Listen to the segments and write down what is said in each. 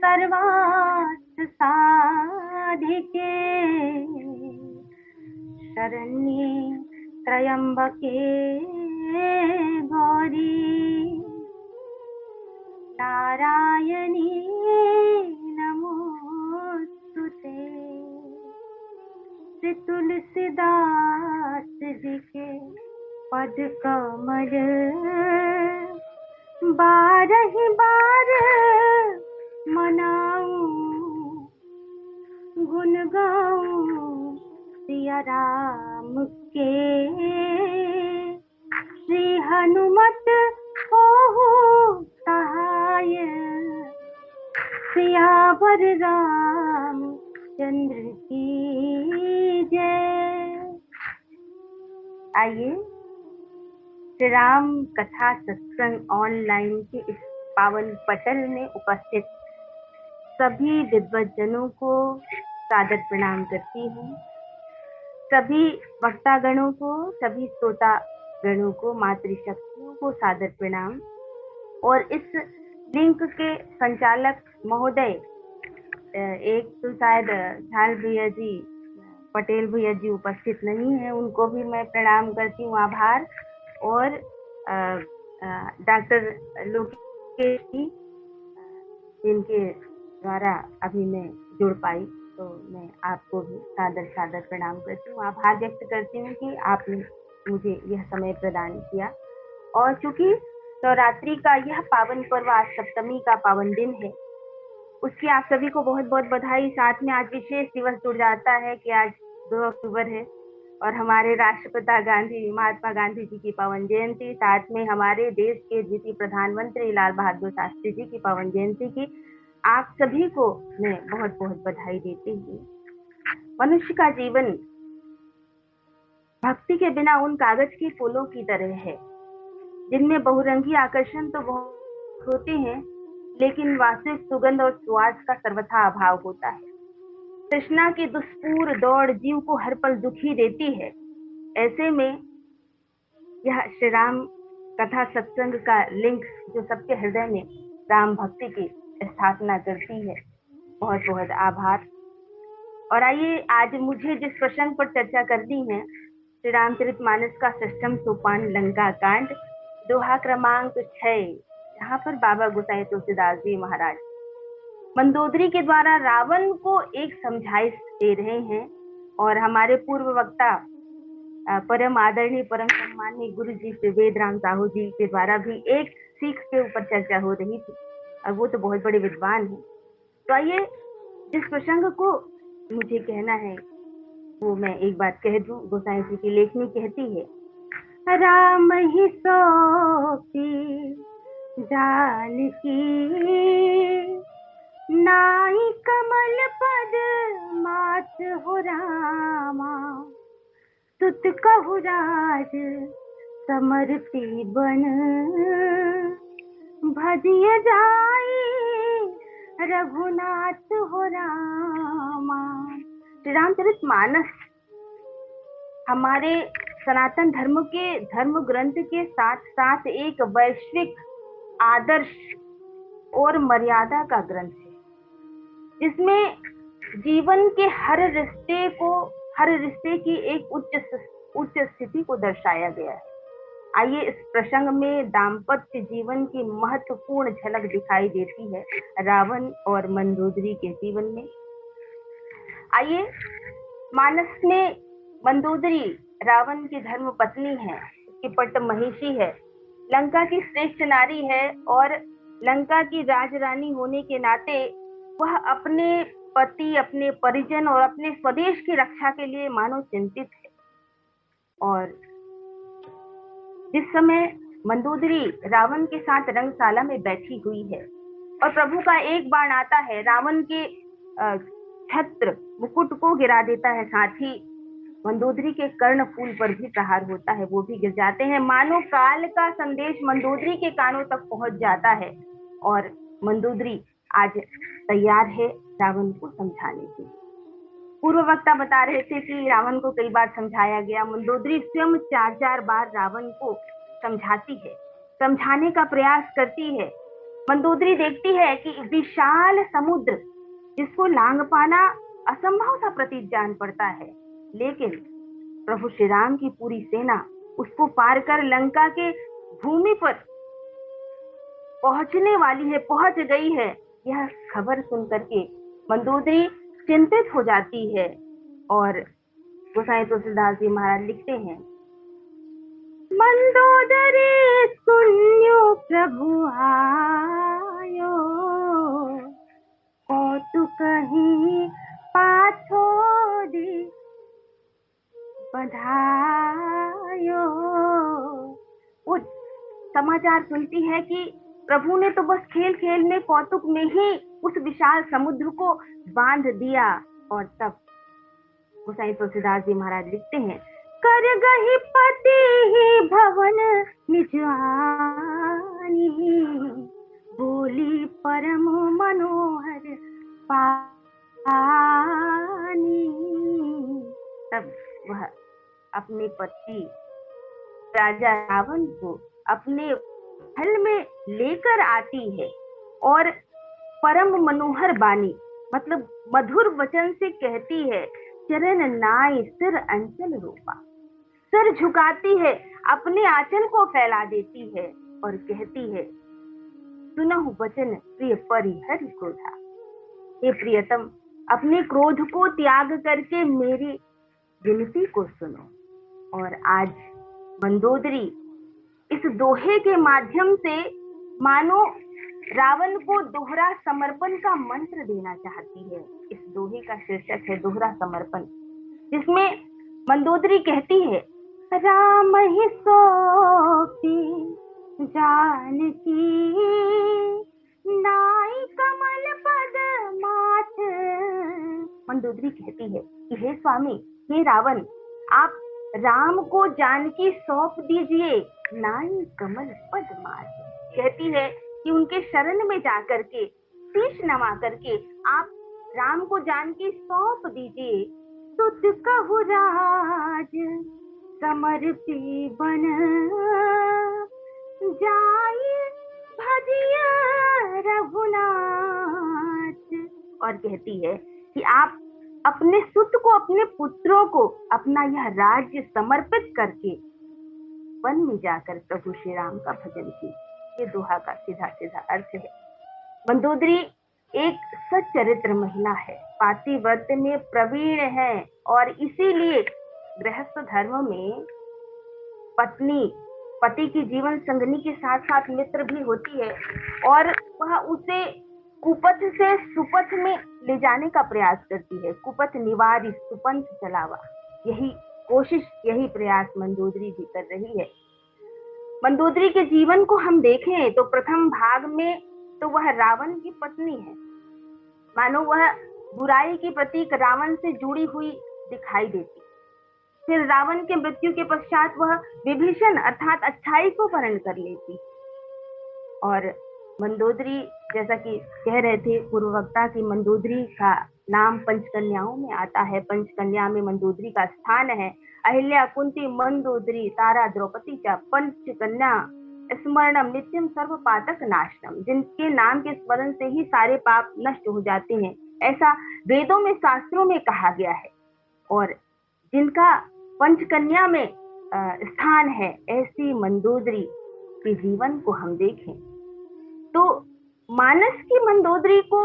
सर्वार्थ साधिके शरण्ये त्र्यंबके गौरी नारायणी नमोस्तुते। श्री तुलसीदास जी के पद कमल बारहि बार मनाऊं गुण गाऊं सिया राम के। श्री हनुमत होहु सहाय सियावर राम चंद्र की जय। आइए श्री राम कथा सत्संग ऑनलाइन के इस पावन पटल में उपस्थित सभी विद्वज्जनों को सादर प्रणाम करती हूँ। सभी वक्तागणों को, सभी श्रोतागणों को, मातृशक्तियों को सादर प्रणाम। और इस लिंक के संचालक महोदय, एक तो शायद झाल भैया जी, पटेल भैया जी उपस्थित नहीं है, उनको भी मैं प्रणाम करती हूँ, आभार। और डॉक्टर लोकेश जी, जिनके द्वारा अभी मैं जुड़ पाई, तो मैं आपको भी सादर प्रणाम करती हूँ, आभार व्यक्त करती हूँ कि आपने मुझे यह समय प्रदान किया। और चूंकि नवरात्रि का यह पावन पर्व आज सप्तमी का पावन दिन है, उसकी आप सभी को बहुत बहुत बधाई। साथ में आज विशेष दिवस जुड़ जाता है कि आज 2 अक्टूबर है और हमारे राष्ट्रपिता महात्मा गांधी जी की पावन जयंती, साथ में हमारे देश के द्वितीय प्रधानमंत्री लाल बहादुर शास्त्री जी की पावन जयंती की आप सभी को मैं बहुत बहुत बधाई देती हूँ। मनुष्य का जीवन भक्ति के बिना उन कागज के फूलों की तरह है, जिनमें बहुरंगी आकर्षण तो बहुत होते हैं, लेकिन वास्तविक सुगंध और स्वाद का सर्वथा अभाव होता है। तृष्णा की दुष्पूर दौड़ जीव को हर पल दुखी देती है। ऐसे में यह श्री राम कथा सत्संग का लिंक जो सबके हृदय में राम भक्ति की स्थापना करती है, बहुत बहुत आभार। और आइए आज मुझे जिस प्रसंग पर चर्चा करनी है, श्री रामचरितमानस का 6वां सोपान लंका कांड, दोहा क्रमांक 6, यहाँ पर बाबा गोसाई तुलसीदास जी महाराज मंदोदरी के द्वारा रावण को एक समझाइश दे रहे हैं। और हमारे पूर्व वक्ता परम आदरणीय परम सम्माननीय गुरु जी श्री वेदराम साहू जी के द्वारा भी एक सीख के ऊपर चर्चा हो रही थी, और वो तो बहुत बड़े विद्वान हैं। तो आइए जिस प्रसंग को मुझे कहना है वो मैं एक बात कह दूं। गोसाई जी की लेखनी कहती है, राम ही सोती जानकी नाई कमल पद मात हो रामा, सुत कहु राज समर्पी बन भजिय जाई रघुनाथ हो रामा। श्री रामचरितमानस हमारे सनातन धर्म के धर्म ग्रंथ के साथ साथ एक वैश्विक आदर्श और मर्यादा का ग्रंथ है, जिसमें जीवन के हर रिश्ते की एक उच्च स्थिति को दर्शाया गया है। आइए इस प्रसंग में दाम्पत्य जीवन की महत्वपूर्ण झलक दिखाई देती है रावण और मंदोदरी के जीवन में। आइए, मानस में मंदोदरी रावण की धर्म पत्नी है, उसकी पट महिषी है, लंका की श्रेष्ठ नारी है और लंका की राजरानी होने के नाते वह अपने पति, अपने परिजन और अपने स्वदेश की रक्षा के लिए मानो चिंतित है। और जिस समय मंदोदरी रावण के साथ रंगशाला में बैठी हुई है और प्रभु का एक बाण आता है, रावण के छत्र मुकुट को गिरा देता है, साथ ही मंदोदरी के कर्णफूल पर भी प्रहार होता है, वो भी गिर जाते हैं। मानो काल का संदेश मंदोदरी के कानों तक पहुंच जाता है और मंदोदरी आज तैयार है रावण को समझाने के लिए। पूर्व वक्ता बता रहे थे कि रावण को कई बार समझाया गया। मंदोदरी स्वयं 4 बार रावण को समझाती है, समझाने का प्रयास करती है। मंदोदरी देखती है कि विशाल समुद्र जिसको लांग पाना असंभव सा प्रतीत जान पड़ता है, लेकिन प्रभु श्री राम की पूरी सेना उसको पार कर लंका के भूमि पर पहुंचने वाली है, पहुंच गई है। यह खबर सुनकर के मंदोदरी चिंतित हो जाती है और गोसाई तुलसीदास जी महाराज लिखते हैं, मंदोदरी सुन्यो प्रभु आयो, कौतुक ही पाछोड़ी बधायो। वो समाचार सुनती है कि प्रभु ने तो बस खेल खेल में, कौतुक में ही उस विशाल समुद्र को बांध दिया। और तब गोसाई तुलसीदास जी महाराज लिखते हैं, कर गही पति ही भवन निज आनी, बोली परम मनोहर पानी। तब वह अपने पति राजा रावण को अपने महल में लेकर आती है और परम मनोहर बानी मतलब मधुर वचन से कहती है, चरण नाई सिर अंचल रूपा। सिर झुकाती है, अपने आंचल को फैला देती है और कहती है, सुनहु वचन प्रिय परिहरि क्रोधा। हे प्रियतम, अपने क्रोध को त्याग करके मेरी विनती को सुनो। और आज मंदोदरी इस दोहे के माध्यम से मानो रावण को दोहरा समर्पण का मंत्र देना चाहती है। इस दोहे का शीर्षक है दोहरा समर्पण, जिसमें मंदोदरी कहती है, राम ही सोपी जानकी, नाई कमल पद माथ। मंदोदरी कहती है कि हे स्वामी, हे रावण, आप राम को जानकी सौंप दीजिए, नाई कमल पद माथ। कहती है कि उनके शरण में जाकर के, शीश नवा करके आप राम को जानकी सौंप दीजिए। सुत कहु राज समर्पी बन, जाई भजिया रघुनाथ। और कहती है कि आप अपने सुत को, अपने पुत्रों को अपना यह राज्य समर्पित करके वन में जाकर प्रभु श्री राम का भजन कीजिए। ये दोहा का सीधा सीधा अर्थ है। मंदोदरी एक सच्चरित्र महिला है, पातिव्रत में प्रवीण है और इसीलिए गृहस्थ धर्म में पत्नी पति की जीवन संगनी के साथ साथ मित्र भी होती है और वह उसे कुपथ से सुपथ में ले जाने का प्रयास करती है। कुपथ निवारी सुपंथ चलावा, यही कोशिश, यही प्रयास मंदोदरी भी कर रही है। मंदोदरी के जीवन को हम देखें तो प्रथम भाग में तो वह रावण की पत्नी है, मानो वह बुराई की प्रतीक रावण से जुड़ी हुई दिखाई देती। फिर रावण के मृत्यु के पश्चात वह विभीषण अर्थात अच्छाई को वर्ण कर लेती। और मंदोदरी, जैसा कि कह रहे थे पूर्ववक्ता की, मंदोदरी का नाम पंचकन्याओं में आता है। पंचकन्या में मंदोदरी का स्थान है। अहिल्या, कुंती, मंदोदरी, तारा, द्रौपदी च पंचकन्या स्मरणम नित्यम सर्व पातक नाशनम। जिनके नाम के स्मरण से ही सारे पाप नष्ट हो जाते हैं। ऐसा वेदों में, शास्त्रों में कहा गया है। और जिनका पंचकन्या में स्थान है, ऐसी मंदोदरी के जीवन को हम देखें तो मानस की मंदोदरी को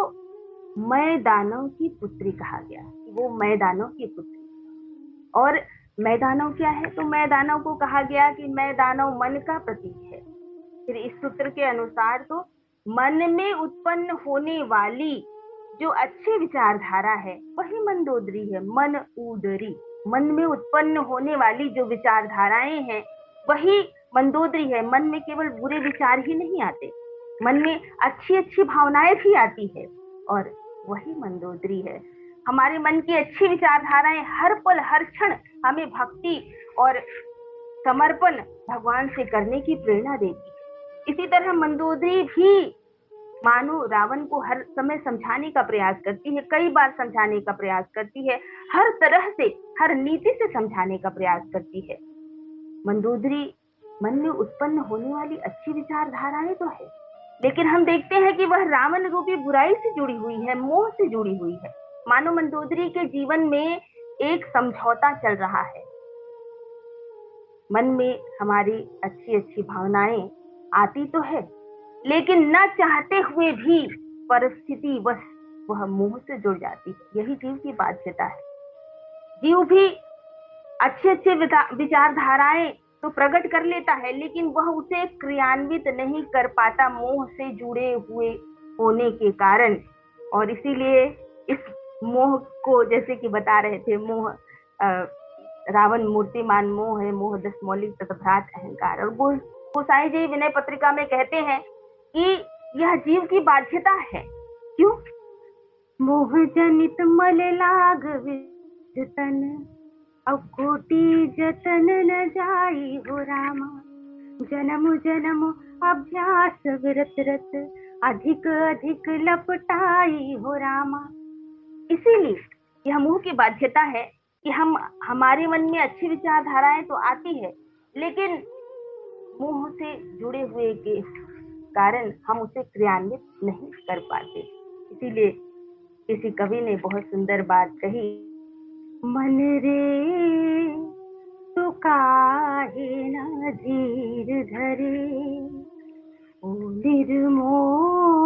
मैं दानव की पुत्री कहा गया। वो मैं दानव की पुत्री, और मैं दानव क्या है? तो मैं दानव को कहा गया कि मैं दानव मन का प्रतीक है। फिर इस सूत्र के अनुसार तो मन में उत्पन्न होने वाली जो अच्छी विचारधारा है वही मंदोदरी है। मन उदरी, मन में उत्पन्न होने वाली जो विचारधाराएं हैं वही मंदोदरी है। मन में केवल बुरे विचार ही नहीं आते, मन में अच्छी अच्छी भावनाएं भी आती है, और वही मंदोदरी है। हमारे मन की अच्छी विचारधाराएं हर पल हर क्षण हमें भक्ति और समर्पण भगवान से करने की प्रेरणा देती है। इसी तरह मंदोदरी भी मानो रावण को हर समय समझाने का प्रयास करती है, कई बार समझाने का प्रयास करती है, हर तरह से, हर नीति से समझाने का प्रयास करती है। मंदोदरी मन में उत्पन्न होने वाली अच्छी विचारधाराएं तो है, लेकिन हम देखते हैं कि वह रावण रूपी बुराई से जुड़ी हुई है, मोह से जुड़ी हुई है। मानो मंदोदरी के जीवन में एक समझौता चल रहा है। मन में हमारी अच्छी अच्छी भावनाएं आती तो है, लेकिन न चाहते हुए भी परिस्थिति वह मोह से जुड़ जाती है। यही जीव की बाध्यता है। जीव भी अच्छे अच्छे विचारधाराएं तो प्रकट कर लेता है, लेकिन वह उसे क्रियान्वित नहीं कर पाता मोह से जुड़े हुए होने के कारण। और इसीलिए इस मोह को, जैसे कि बता रहे थे, मोह रावण मूर्तिमान मोह है, मोह दस मौलिक तत्भ्रात अहंकार। और गोसाई जी विनय पत्रिका में कहते हैं कि यह जीव की बाध्यता है। क्यों? मोह जनित मल लाग विजतन, अब कोटि जतन न जाई हो रामा, जन्म जन्म अभ्यास विरत रत, अधिक अधिक लपटाई हो रामा। इसीलिए यह मोह की बाध्यता है कि हमारे मन में अच्छी विचारधाराएं तो आती है, लेकिन मोह से जुड़े हुए के कारण हम उसे क्रियान्वित नहीं कर पाते। इसीलिए किसी कवि ने बहुत सुंदर बात कही, मन रे तो काहे न धीर धरे, ओ निर्मोही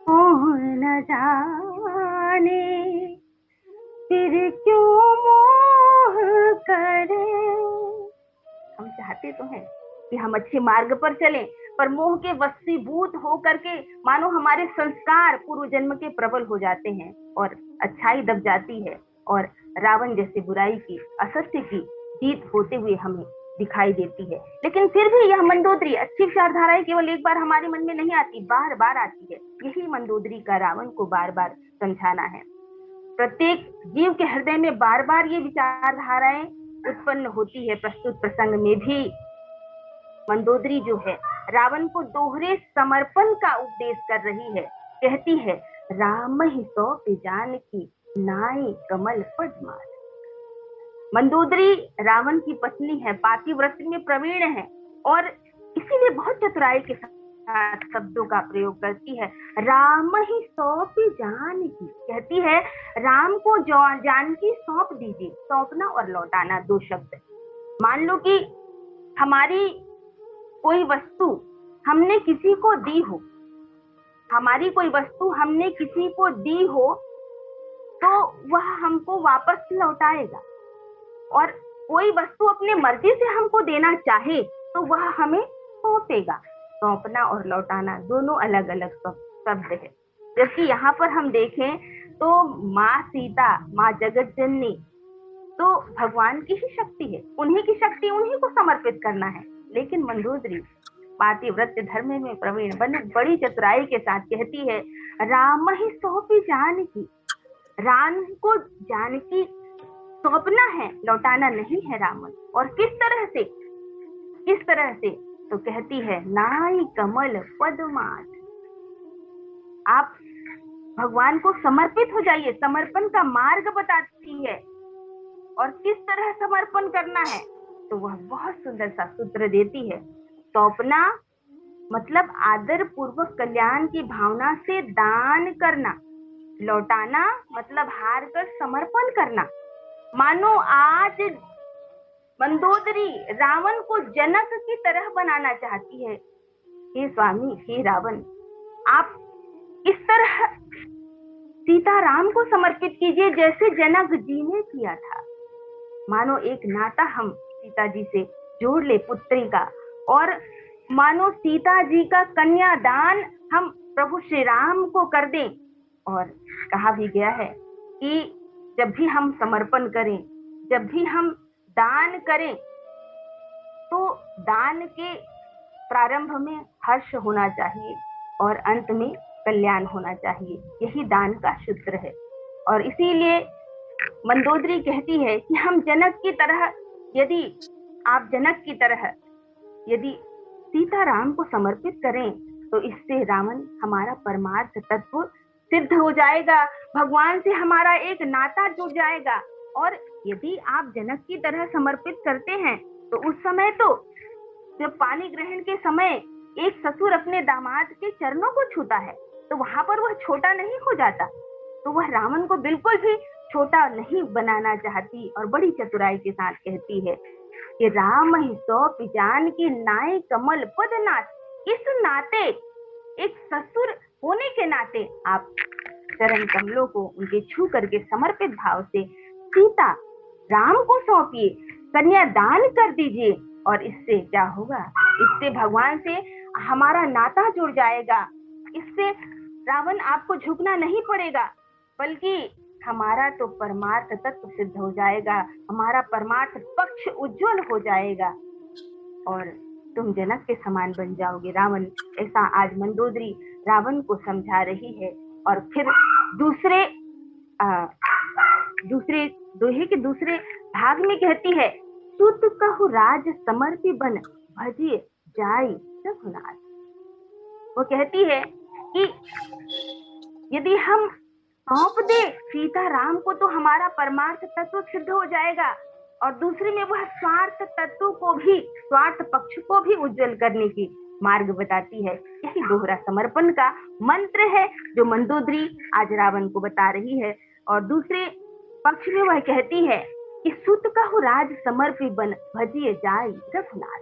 मोह न जाने, फिर क्यों मोह करे। हम चाहते तो हैं कि हम अच्छे मार्ग पर चलें, पर मोह के वशीभूत होकर के मानो हमारे संस्कार पूर्व जन्म के प्रबल हो जाते हैं और अच्छाई दब जाती है, और रावण जैसे बुराई की, असत्य की जीत होते हुए हमें दिखाई देती है। लेकिन फिर भी यह मंदोदरी, अच्छी विचारधाराएं केवल एक बार हमारे मन में नहीं आती, बार बार आती है। यही मंदोदरी का रावण को बार बार समझाना है। प्रत्येक जीव के हृदय में बार बार ये विचारधाराएं उत्पन्न होती है। प्रस्तुत प्रसंग में भी मंदोदरी जो है रावण को दोहरे समर्पण का उपदेश कर रही है। कहती है, राम ही सौंप जानकी, नाई कमल पद्मार। मंदोदरी रावण की पत्नी है, पातिव्रत में प्रवीण है, और इसीलिए बहुत चतुराई के साथ शब्दों का प्रयोग करती है। राम ही सौंप जानकी, कहती है राम को जानकी सौंप दीजिए। सौंपना और लौटाना दो शब्द। मान लो कि हमारी कोई वस्तु हमने किसी को दी हो, हमारी कोई वस्तु हमने किसी को दी हो, तो वह हमको वापस लौटाएगा। और कोई वस्तु अपने मर्जी से हमको देना चाहे तो वह हमें सौंपेगा। सौंपना और लौटाना दोनों अलग अलग शब्द है। जबकि यहाँ पर हम देखें तो माँ सीता, माँ जगत जननी तो भगवान की ही शक्ति है, उन्हीं की शक्ति उन्हीं को समर्पित करना है। लेकिन मंदोदरी पातिव्रत्य धर्म में प्रवीण बड़ी चतुराई के साथ कहती है, राम ही सौंपी जानकी। राम को जानकी सौंपना है, लौटाना नहीं है रावण। और किस तरह से? तो कहती है, नाई कमल पद्मात। आप भगवान को समर्पित हो जाइए। समर्पण का मार्ग बताती है, और किस तरह समर्पण करना है तो वह बहुत सुंदर सा सूत्र देती है। सौंपना मतलब आदर पूर्वक कल्याण की भावना से दान करना। लौटाना मतलब हार कर समर्पण करना। मानो आज मंदोदरी रावण को जनक की तरह बनाना चाहती है। हे स्वामी, हे रावण, आप इस तरह सीता राम को समर्पित कीजिए जैसे जनक जी ने किया था। मानो एक नाता हम सीता जी से जोड़ ले पुत्री का, और मानो सीता जी का कन्यादान हम प्रभु श्री राम को कर दें। और कहा भी गया है कि जब भी हम समर्पण करें, जब भी हम दान करें, तो दान के प्रारंभ में हर्ष होना चाहिए और अंत में कल्याण होना चाहिए। यही दान का सूत्र है। और इसीलिए मंदोदरी कहती है कि हम जनक की तरह, यदि आप जनक की तरह यदि सीता राम को समर्पित करें तो इससे रावण हमारा परमार्थ तत्व सिद्ध हो जाएगा, भगवान से हमारा एक नाता जुड़ जाएगा। और यदि आप जनक की तरह समर्पित करते हैं तो उस समय तो जब पानी ग्रहण के समय एक ससुर अपने दामाद के चरणों को छूता है तो वहां पर वह छोटा नहीं हो जाता। तो वह रावण को बिल्कुल भी छोटा नहीं बनाना चाहती और बड़ी चतुराई के साथ कहती है कि राम ही सौ पिजान की नाय कमल पद नाथ। इस नाते, एक ससुर होने के नाते आप चरण कमलों को उनके छू करके समर्पित भाव से सीता राम को सौंपिए, कन्यादान कर दीजिए। और इससे क्या होगा, इससे भगवान से हमारा नाता जुड़ जाएगा। इससे रावण आपको झुकना नहीं पड़ेगा, बल्कि हमारा तो परमार्थ तत्व सिद्ध हो जाएगा, हमारा परमार्थ पक्ष उज्जवल हो जाएगा और तुम जनक के समान बन जाओगे रावण। ऐसा आज मंदोदरी रावण को समझा रही है। और फिर दूसरे दोहे के दूसरे भाग में कहती है, सुत कहु राज समर्पि बन भजिए जाई रघुनाथ। वो कहती है कि यदि हम सौंप दे सीता राम को तो हमारा परमार्थ तत्व सिद्ध हो जाएगा, और दूसरे में वह स्वार्थ तत्व को भी, स्वार्थ पक्ष को भी उज्जवल करने की मार्ग बताती है। यही दोहरा समर्पण का मंत्र है जो मंदोदरी आज रावण को बता रही है। और दूसरे पक्ष में वह कहती है कि सुत कहु राज समर्पि बन भजिए जाई रघुनाथ।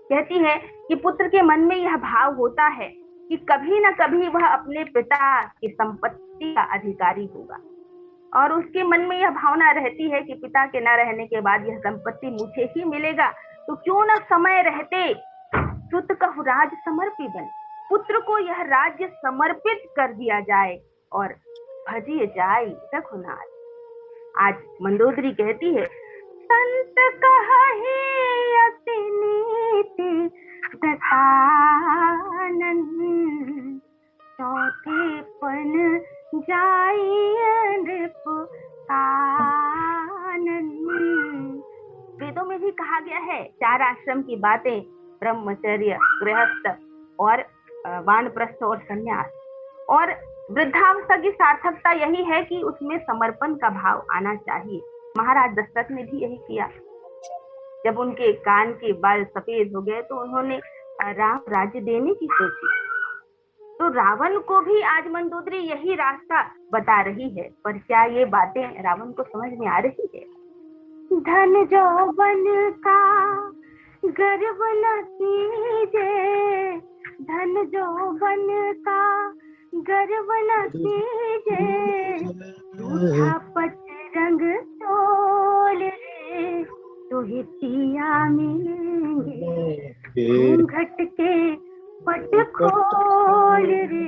कहती है कि पुत्र के मन में यह भाव होता है कि कभी न कभी वह अपने पिता की संपत्ति का अधिकारी होगा, और उसके मन में यह भावना रहती है कि पिता के न रहने के बाद यह संपत्ति मुझे ही मिलेगा, तो क्यों न समय रहते सुत कहु राज समर्पि बन, पुत्र को यह राज्य समर्पित कर दिया जाए और भजिए जाए रघुनाथ। आज मंदोदरी कहती है, संत कहे अति नीति दसानन, चौथे पन जाई नृप कानन। वेदों में भी कहा गया है 4 आश्रम की बातें, ब्रह्मचर्य, गृहस्थ और वानप्रस्थ और संन्यास। और वृद्धावस्था की सार्थकता यही है कि उसमें समर्पण का भाव आना चाहिए। महाराज दशरथ ने भी यही किया। जब उनके कान के बाल सफेद हो गए तो उन्होंने राम राज्य देने की सोची। तो रावण को भी आज मंदोदरी यही रास्ता बता रही है, पर क्या ये बातें रावण को समझ में आ रही है? धन जौवन का गर्व न कीजे, धन जौवन का गर्व न कीजे, झूठा पचरंग तोल रे दुहितिया मिलेंगे, घूंघट के पट खोल रे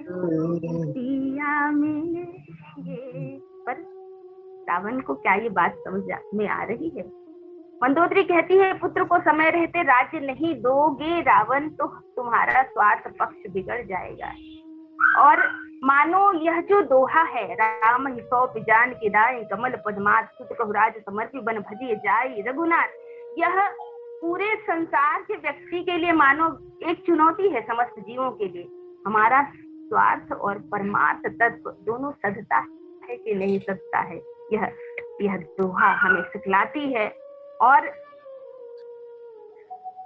दुहितिया मिलेंगे। पर रावण को क्या ये बात समझ में आ रही है? मंदोदरी कहती है, पुत्र को समय रहते राज्य नहीं दोगे रावण तो तुम्हारा स्वार्थ पक्ष बिगड़ जाएगा। और मानो यह जो दोहा है, राम ही सौ पिजान की दाई कमल पद्मात, सुत कहु राज समर्पि बन भजिए जाई रघुनाथ, यह पूरे संसार के व्यक्ति के लिए मानो एक चुनौती है, समस्त जीवों के लिए। हमारा स्वार्थ और परमार्थ तत्व दोनों सधता है कि नहीं सधता है, यह दोहा हमें सिखलाती है। और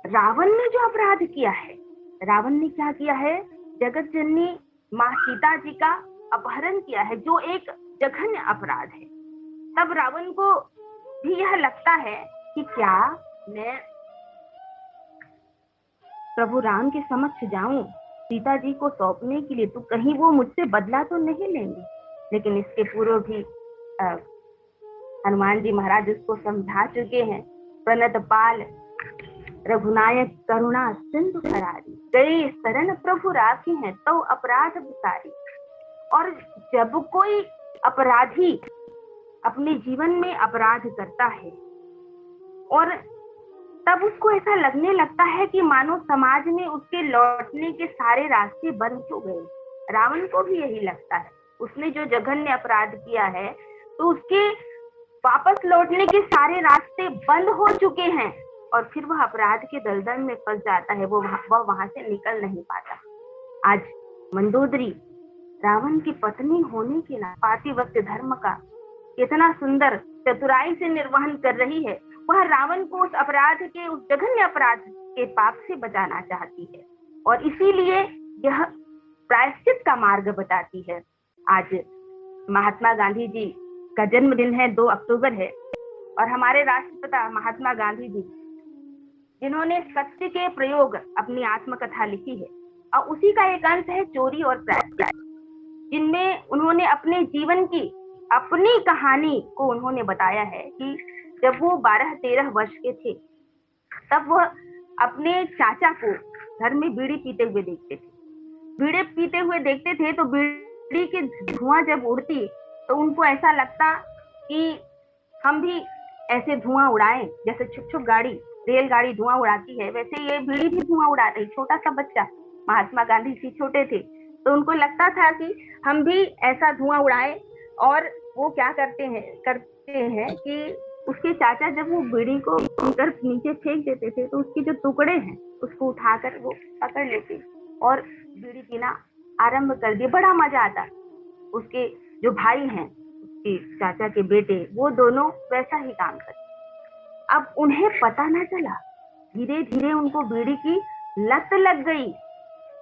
रावण ने जो अपराध किया है, रावण ने क्या किया है? जगत जननी माँ सीता जी का अपहरण किया है, जो एक जघन्य अपराध है। तब रावण को भी यह लगता है कि क्या मैं प्रभु राम के समक्ष जाऊं सीता जी को सौंपने के लिए, तो कहीं वो मुझसे बदला तो नहीं लेंगे। लेकिन इसके पूर्व भी हनुमान जी महाराज उसको समझा चुके हैं, प्रणत पाल रघुनायक करुणा सिंधु करारी, गए शरण प्रभु राखी हैं तो अपराध विसारी। और जब कोई अपराधी अपने जीवन में अपराध करता है और तब उसको ऐसा लगने लगता है कि मानो समाज में उसके लौटने के सारे रास्ते बंद हो गए। रावण को भी यही लगता है, उसने जो जघन्य अपराध किया है तो उसके वापस लौटने के सारे रास्ते बंद हो चुके हैं और फिर वह अपराध के दलदल में फंस जाता है, वह वहां से निकल नहीं पाता। आज मंदोदरी रावण की पत्नी होने के नाते पातिव्रत्य धर्म का कितना सुंदर चतुराई से निर्वहन कर रही है। वह रावण को उस अपराध के, उस जघन्य अपराध के पाप से बचाना चाहती है और इसीलिए यह प्रायश्चित का मार्ग बताती है। आज महात्मा गांधी जी का जन्मदिन है, 2 अक्टूबर है, और हमारे राष्ट्रपिता महात्मा गांधी जी जिन्होंने सत्य के प्रयोग अपनी आत्मकथा लिखी है और उसी का एक अंश है चोरी और प्रायश्चित, जिनमें उन्होंने अपने जीवन की अपनी कहानी को उन्होंने बताया है कि जब वो 12-13 वर्ष के थे तब वह अपने चाचा को घर में बीड़ी पीते हुए देखते थे। बीड़ी पीते हुए देखते थे तो बीड़ी की धुआं जब उड़ती तो उनको ऐसा लगता कि हम भी ऐसे धुआं उड़ाएं, जैसे छुप छुप गाड़ी, रेलगाड़ी धुआं उड़ाती है, वैसे ये बीड़ी भी धुआं उड़ा रही। छोटा सा बच्चा, महात्मा गांधी जी छोटे थे तो उनको लगता था कि हम भी ऐसा धुआं उड़ाएं। और वो क्या करते हैं कि उसके चाचा जब वो बीड़ी को पीकर नीचे फेंक देते थे तो उसके जो टुकड़े हैं उसको उठाकर वो पकड़ लेते और बीड़ी पीना आरंभ कर दिए। बड़ा मजा आता। उसके जो भाई हैं, उसके चाचा के बेटे, वो दोनों वैसा ही काम करते। अब उन्हें पता न चला, धीरे धीरे उनको बीड़ी की लत लग गई,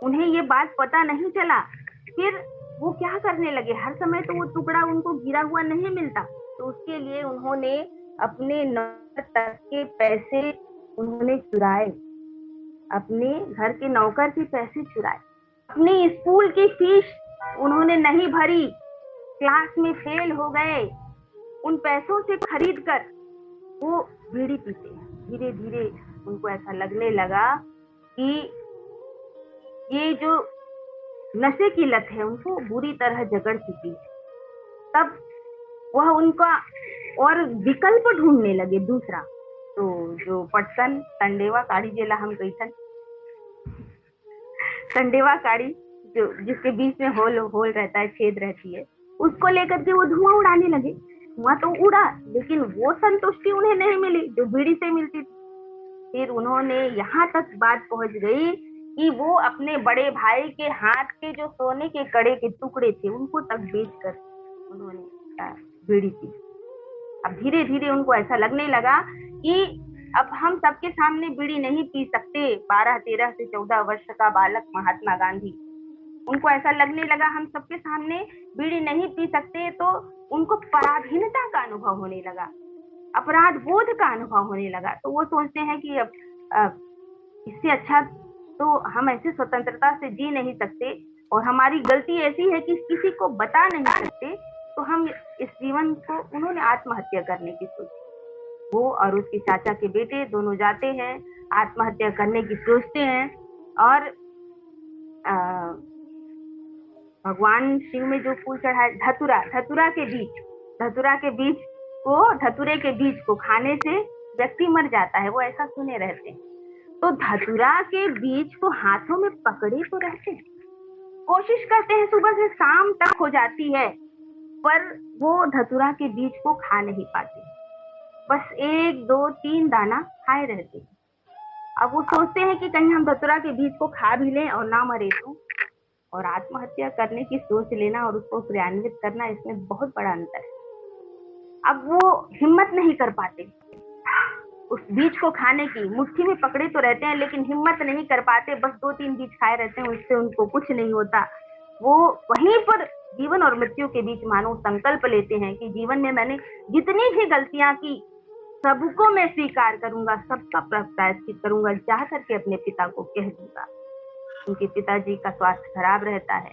उन्हें ये बात पता नहीं चला। फिर वो क्या करने लगे, हर समय तो वो टुकड़ा उनको गिरा हुआ नहीं मिलता, तो उसके लिए उन्होंने अपने नौकर तक के पैसे उन्होंने चुराए, अपने घर के नौकर के पैसे चुराए, अपनी स्कूल की फीस उन्होंने नहीं भरी, क्लास में फेल हो गए, उन पैसों से खरीद कर वो बीड़ी पीते हैं। धीरे धीरे उनको ऐसा लगने लगा कि ये जो नशे की लत है उनको बुरी तरह जकड़ चुकी है। तब वह उनका और विकल्प ढूंढने लगे दूसरा। तो जो पटसन संडेवा काड़ी जेला हम कैसन संडेवा काड़ी जो जिसके बीच में होल रहता है, छेद रहती है, उसको लेकर के वो धुआं उड़ाने लगे। धुआं तो उड़ा लेकिन वो संतुष्टि उन्हें नहीं मिली जो बीड़ी से मिलती थी। फिर उन्होंने यहाँ तक बात पहुंच गई कि वो अपने बड़े भाई के हाथ के जो सोने के कड़े के टुकड़े थे उनको तक बेचकर उन्होंने बीड़ी पी। अब धीरे धीरे उनको ऐसा लगने लगा कि अब हम सबके सामने बीड़ी नहीं पी सकते। 12-13 से 14 वर्ष का बालक महात्मा गांधी, उनको ऐसा लगने लगा हम सबके सामने बीड़ी नहीं पी सकते, तो उनको पराधीनता का अनुभव होने लगा, अपराध बोध का अनुभव होने लगा। तो वो सोचते हैं कि अब इससे अच्छा तो हम ऐसे स्वतंत्रता से जी नहीं सकते और हमारी गलती ऐसी है कि किसी को बता नहीं सकते, तो हम इस जीवन को, उन्होंने आत्महत्या करने की सोची। वो और उसके चाचा के बेटे दोनों जाते हैं, आत्महत्या करने की सोचते हैं और भगवान शिव में जो फूल चढ़ाए धतूरे के बीज को खाने से व्यक्ति मर जाता है, वो ऐसा सुने रहते हैं। तो धतूरा के बीज को हाथों में पकड़े तो रहते हैं, कोशिश करते हैं, सुबह से शाम तक हो जाती है, पर वो धतूरा के बीज को खा नहीं पाते, बस 1, 2, 3 दाना खाए रहते हैं। अब वो सोचते हैं कि कहीं हम धतूरा के बीज को खा भी लें और ना मरे तो। और आत्महत्या करने की सोच लेना और उसको क्रियान्वित करना, इसमें बहुत बड़ा अंतर है। अब वो हिम्मत नहीं कर पाते उस बीज को खाने की, मुट्ठी में पकड़े तो रहते हैं लेकिन हिम्मत नहीं कर पाते, बस 2-3 बीज खाए रहते हैं, उससे उनको कुछ नहीं होता। वो वहीं पर जीवन और मृत्यु के बीच मानो संकल्प लेते हैं कि जीवन में मैंने जितनी भी गलतियां की सबको मैं स्वीकार करूंगा, सबका प्रायश्चित करूंगा, जा करके अपने पिता को कह दूंगा। उनके पिताजी का स्वास्थ्य खराब रहता है,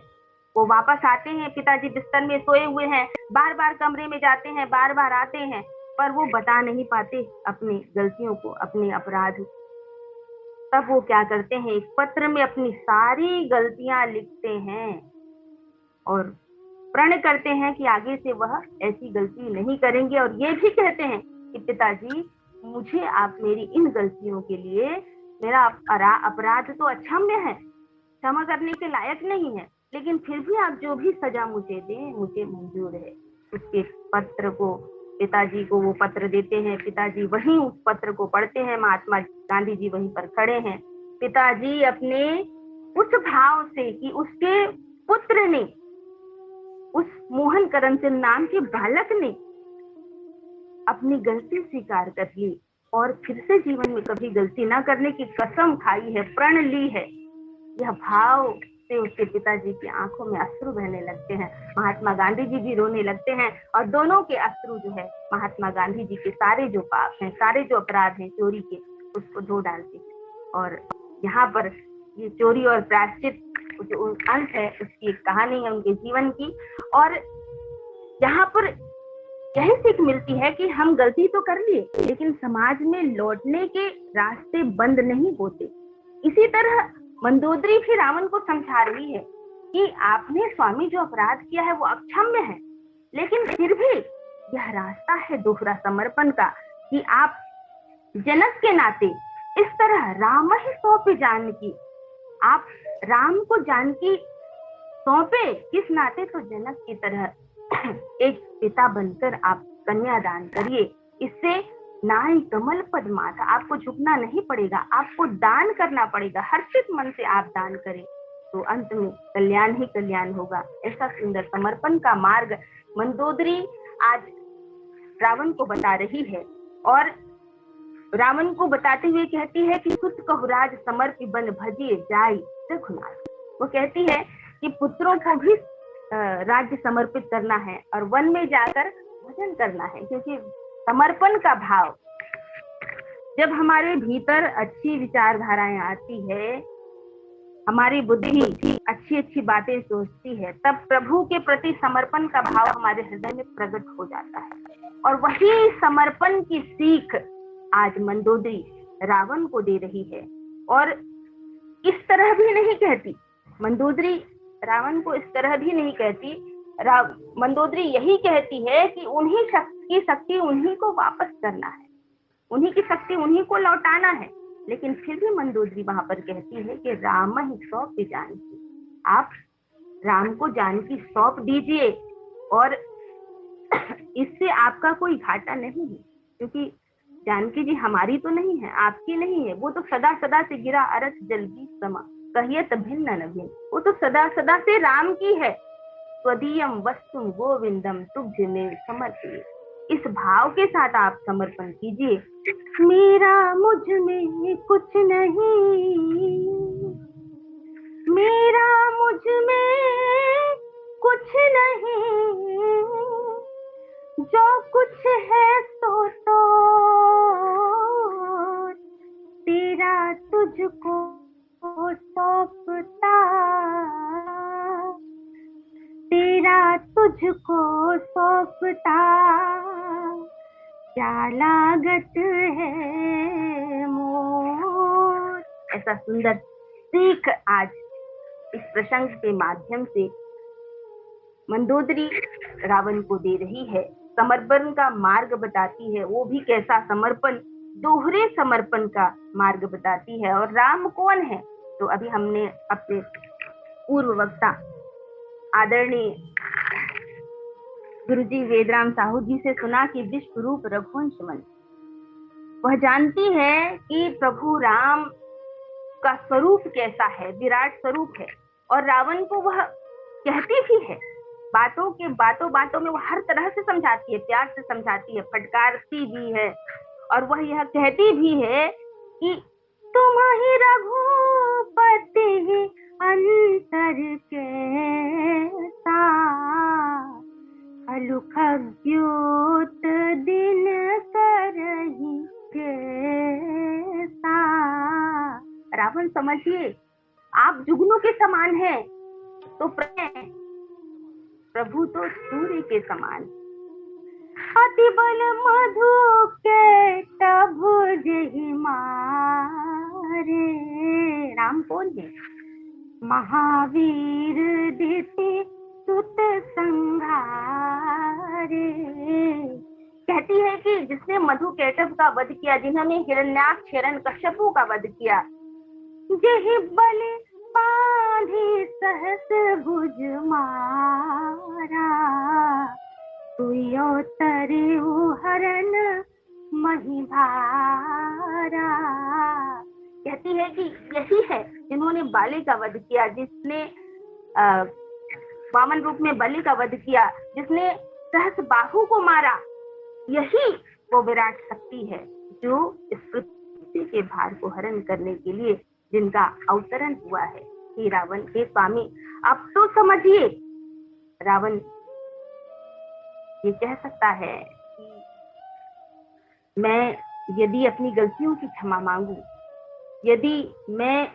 वो वापस आते हैं, पिताजी बिस्तर में सोए हुए हैं, बार बार कमरे में जाते हैं, बार बार आते हैं, पर वो बता नहीं पाते अपनी गलतियों को, अपने अपराध। तब वो क्या करते हैं, एक पत्र में अपनी सारी गलतियां लिखते हैं और प्रण करते हैं कि आगे से वह ऐसी गलती नहीं करेंगे, और ये भी कहते हैं कि पिताजी मुझे आप मेरी इन गलतियों के लिए, मेरा अपराध तो अक्षम्य है, क्षमा करने के लायक नहीं है, लेकिन फिर भी आप जो भी सजा मुझे दें मुझे मंजूर है। उसके पत्र को पिताजी को वो पत्र देते हैं, पिताजी वहीं उस पत्र को पढ़ते हैं, महात्मा गांधी जी वहीं पर खड़े हैं। पिताजी अपने उस भाव से कि उसके पुत्र ने, उस मोहन करमचंद नाम के बालक ने अपनी गलती स्वीकार कर ली और फिर से जीवन में कभी गलती ना करने की कसम खाई है, प्रण ली है। यह भाव से उसके पिताजी की आंखों में अश्रु बहने लगते हैं, महात्मा गांधी जी भी रोने लगते हैं, और दोनों के अश्रु जो है महात्मा गांधी जी के सारे जो पाप हैं, सारे जो अपराध हैं चोरी के, उसको धो डालते हैं। और यहाँ पर ये चोरी और प्रायश्चित जो अंत है उसकी एक कहानी है उनके जीवन की। और यहाँ पर यही सीख मिलती है कि हम गलती तो कर लिए, लेकिन समाज में लौटने के रास्ते बंद नहीं होते। इसी तरह मंदोदरी भी रावण को समझा रही है कि आपने स्वामी जो अपराध किया है वो अक्षम्य है, लेकिन फिर भी यह रास्ता है दोहरा समर्पण का कि आप जनक के नाते इस तरह राम ही सौंपे जानकी, आप राम को जानकी सौंपे किस नाते, तो जनक की तरह एक पिता बनकर आप कन्यादान करिए। इससे नाई कमल पद माथा, आपको झुकना नहीं पड़ेगा, आपको दान करना पड़ेगा, हर्षित मन से आप दान करें तो अंत में कल्याण ही कल्याण होगा। ऐसा सुंदर समर्पण का मार्ग मंदोदरी आज रावण को बता रही है, और रावण को बताते हुए कहती है कि सुत कहुराज समर्पि बन भजिए जाय रघुनाथ। वो कहती है कि पुत्रों को भी राज्य समर्पित करना है और वन में जाकर भजन करना है, क्योंकि समर्पण का भाव जब हमारे भीतर अच्छी विचारधाराएं आती है, हमारी बुद्धि अच्छी अच्छी बातें सोचती है, तब प्रभु के प्रति समर्पण का भाव हमारे हृदय में प्रकट हो जाता है। और वही समर्पण की सीख आज मंदोदरी रावण को दे रही है। और इस तरह भी नहीं कहती मंदोदरी, रावण को इस तरह भी नहीं कहती, मंदोदरी यही कहती है कि उन्हीं की शक्ति उन्हीं को वापस करना है, उन्हीं की शक्ति उन्हीं को लौटाना है। लेकिन फिर भी मंदोदरी वहां पर कहती है कि राम ही सौंप जानकी, आप राम को जानकी सौंप दीजिए, और इससे आपका कोई घाटा नहीं है, क्योंकि जानकी जी हमारी तो नहीं है, आपकी नहीं है, वो तो सदा सदा से गिरा अरस जल भी समा कहियत भिन्न न भिन्न, वो तो सदा सदा से राम की है। स्वदीयम वस्तु गोविंदम तुझ में समर्पित, इस भाव के साथ आप समर्पण कीजिए। मेरा मुझ में कुछ नहीं, मेरा मुझ में कुछ नहीं, जो कुछ है सो तो तेरा तुझको सौंपता, तेरा तुझको सौंपता, क्या लागत है मोर। ऐसा सुंदर सीख आज इस प्रसंग के माध्यम से मंदोदरी रावण को दे रही है, समर्पण का मार्ग बताती है, वो भी कैसा समर्पण, दोहरे समर्पण का मार्ग बताती है। और राम कौन है, तो अभी हमने अपने पूर्व वक्ता आदरणीय गुरुजी वेदराम साहू जी से सुना कि विश्व रूप रघुवंश मन, वह जानती है कि प्रभु राम का स्वरूप कैसा है, विराट स्वरूप है, और रावण को वह कहती भी है, बातों में वो हर तरह से समझाती है, प्यार से समझाती है, फटकारती भी है, और वह यह कहती भी है कि तुम ही रघुपति अंतर कैसा, अलुखद्योत दिन करही कैसा। रावण समझिए, आप जुगनू के समान हैं, तो प्रभु तो सूर्य के समान। अति बल मधु के भुज ही मारे। राम कौन है? महावीर दिति सुत संहारे। कहती है कि जिसने मधु केटभ का वध किया, जिन्होंने हिरण्याक्ष हिरण्यकश्यपु का वध किया, जहि बल बांधि सहस भुज मारा, तुयो तरिउ हरन मही भारा। कहती है कि यही है जिन्होंने बाली का वध किया, जिसने वामन रूप में बलि का वध किया, जिसने सहस बाहु को मारा। यही वो विराट शक्ति है जो इस पृथ्वी के भार को हरण करने के लिए जिनका अवतरण हुआ है। हे रावण के स्वामी, अब तो समझिए, रावण ये कह सकता है कि मैं यदि अपनी गलतियों की क्षमा मांगू, यदि मैं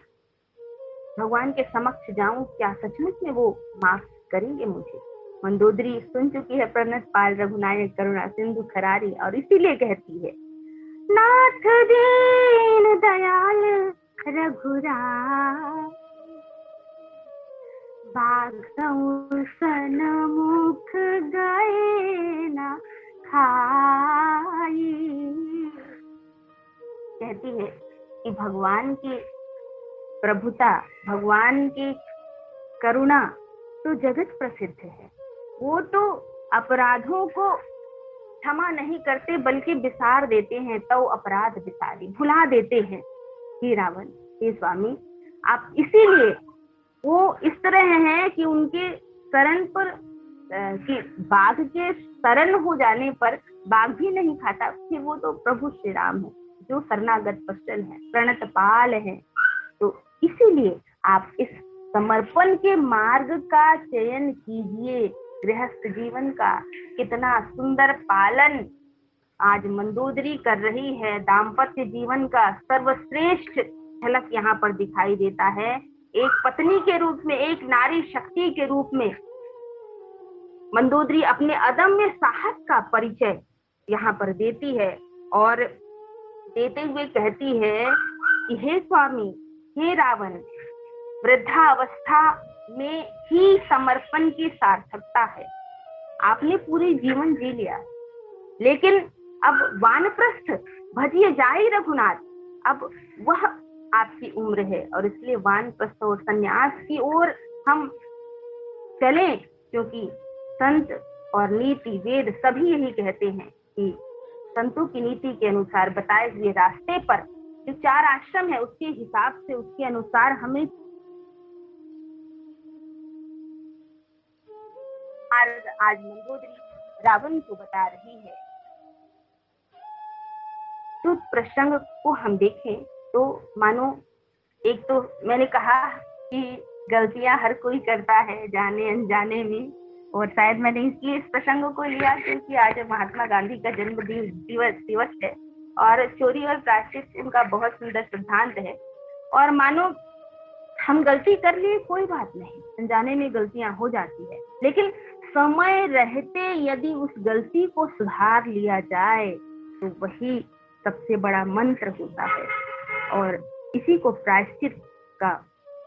भगवान के समक्ष जाऊं, क्या सचमुच में वो माफ करेंगे मुझे? मंदोदरी सुन चुकी है प्रणत पाल रघुनायक करुणा सिंधु खरारी, और इसीलिए कहती है, नाथ दीन दयाल रघुराय, बाघ सन मुख गए ना खाई। कहती है कि भगवान की प्रभुता, भगवान की करुणा तो जगत प्रसिद्ध है। वो तो अपराधों को क्षमा नहीं करते बल्कि विसार देते हैं, तो अपराध विसारी, भुला देते हैं। हे रावण, हे स्वामी, आप इसीलिए वो इस तरह हैं कि उनके शरण पर कि बाघ के शरण हो जाने पर बाघ भी नहीं खाता। फिर वो तो प्रभु श्री राम है जो शरणागत वत्सल है, प्रणत पाल है। तो इसीलिए आप इस समर्पण के मार्ग का चयन कीजिए। गृहस्थ जीवन का कितना सुंदर पालन आज मंदोदरी कर रही है। दाम्पत्य जीवन का सर्वश्रेष्ठ झलक यहाँ पर दिखाई देता है। एक पत्नी के रूप में, एक नारी शक्ति के रूप में मंदोदरी अपने अदम्य साहस का परिचय यहाँ पर देती है, और देते हुए कहती है कि हे स्वामी, हे रावण, वृद्धावस्था में ही समर्पण की सार्थकता है। आपने पूरे जीवन जी लिया, लेकिन अब वानप्रस्थ भजिए जाई रघुनाथ, अब वह आपकी उम्र है, और इसलिए वानप्रस्थ और संन्यास की ओर हम चलें, क्योंकि संत और नीति वेद सभी यही कहते हैं कि संतों की नीति के अनुसार बताए हुए रास्ते पर जो 4 आश्रम है, उसके हिसाब से, उसके अनुसार हमें आज मंदोदरी रावण को बता रही है। तो प्रसंग को हम देखें तो मानो, एक तो मैंने कहा कि गलतियां हर कोई करता है जाने अनजाने में, और शायद मैंने इसलिए इस प्रसंग को लिया क्योंकि आज महात्मा गांधी का जन्म दिवस है, और चोरी और प्रायश्चित उनका बहुत सुंदर सिद्धांत है। और मानो हम गलती कर लिए, कोई बात नहीं, अनजाने में गलतियां हो जाती है, लेकिन समय रहते यदि उस गलती को सुधार लिया जाए तो वही सबसे बड़ा मंत्र होता है, और इसी को प्रायश्चित का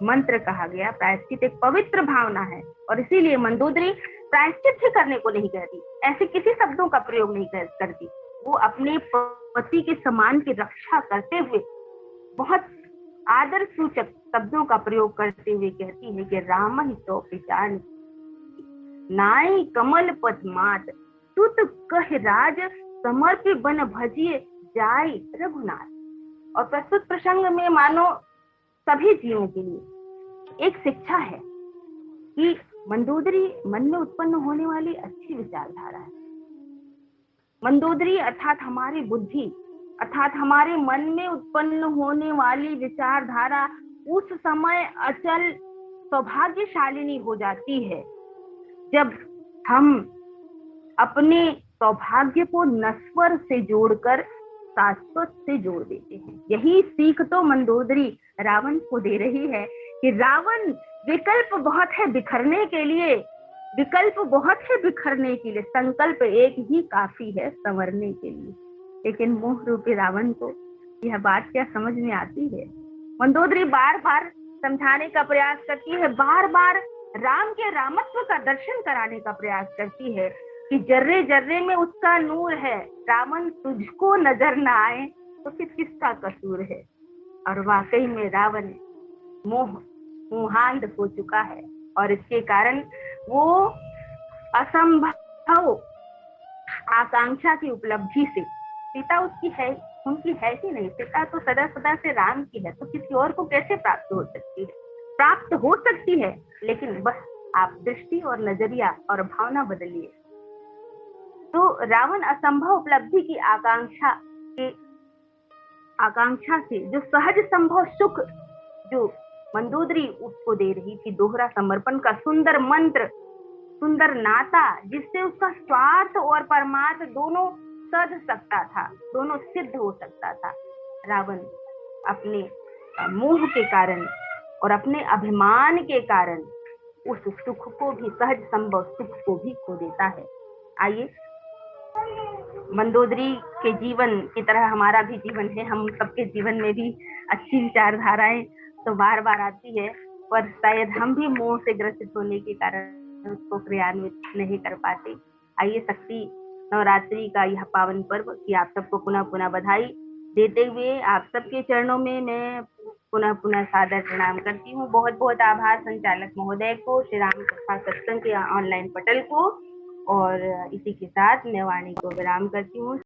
मंत्र कहा गया। प्रायश्चित एक पवित्र भावना है, और इसीलिए मंदोदरी प्रायश्चित ही करने को नहीं कहती, ऐसे किसी शब्दों का प्रयोग नहीं करती। वो अपने पति के सम्मान की रक्षा करते हुए बहुत आदर सूचक शब्दों का प्रयोग करते हुए कहती है कि राम ही तो पिचान नाई कमल पद्मात, सुत कह राज समर्पि बन भजिए जाई रघुनाथ। और प्रस्तुत प्रसंग में मानो सभी जीवों के लिए एक शिक्षा है कि मंदोदरी मन में उत्पन्न होने वाली अच्छी विचारधारा है। मंदोदरी अर्थात हमारी बुद्धि, अर्थात हमारे मन में उत्पन्न होने वाली विचारधारा उस समय अचल सौभाग्यशालिनी हो जाती है जब हम अपने सौभाग्य को नश्वर से जोड़कर शाश्वत से जोड़ देते हैं। यही सीख तो मंदोदरी रावण को दे रही है कि रावण विकल्प बहुत है बिखरने के लिए, विकल्प बहुत है बिखरने के लिए, संकल्प एक ही काफी है संवरने के लिए। लेकिन मोह रूपी रावण को यह बात क्या समझ में आती है? मंदोदरी बार बार समझाने का प्रयास करती है, बार बार राम के रामत्व का दर्शन कराने का प्रयास करती है कि जर्रे जर्रे में उसका नूर है, रावण तुझको नजर ना आए तो फिर किसका कसूर है। और वाकई में रावण मोहांध हो चुका है और इसके कारण वो असंभव आकांक्षा की उपलब्धि से, सीता उसकी है, उनकी है ही नहीं, सीता तो सदा सदा से राम की है, तो किसी और को कैसे प्राप्त हो सकती है? प्राप्त हो सकती है, लेकिन बस आप दृष्टि और नजरिया और भावना बदलिए। तो रावण असंभव उपलब्धि की आकांक्षा से जो सहज संभव सुख जो मंदोदरी उसको दे रही थी, दोहरा समर्पण का सुंदर मंत्र, सुंदर नाता, जिससे उसका स्वार्थ और परमार्थ दोनों सध सकता था, दोनों सिद्ध हो सकता था, रावण अपने मोह के कारण और अपने अभिमान के कारण उस सुख को भी, सहज संभव सुख को भी खो देता है। आइए, मंदोदरी के जीवन की तरह हमारा भी जीवन है, हम सबके जीवन में भी अच्छी विचारधाराएं तो बार बार आती है, पर शायद हम भी मोह से ग्रसित होने के कारण उसको क्रियान्वित नहीं कर पाते। आइए, शक्ति नवरात्रि का यह पावन पर्व की आप सबको पुनः पुनः बधाई देते हुए आप सबके चरणों में मैं पुनः पुनः सादर प्रणाम करती हूँ। बहुत बहुत आभार संचालक महोदय को, श्री राम कथा सत्संग के ऑनलाइन पटल को, और इसी के साथ मैं वाणी को विराम करती हूँ।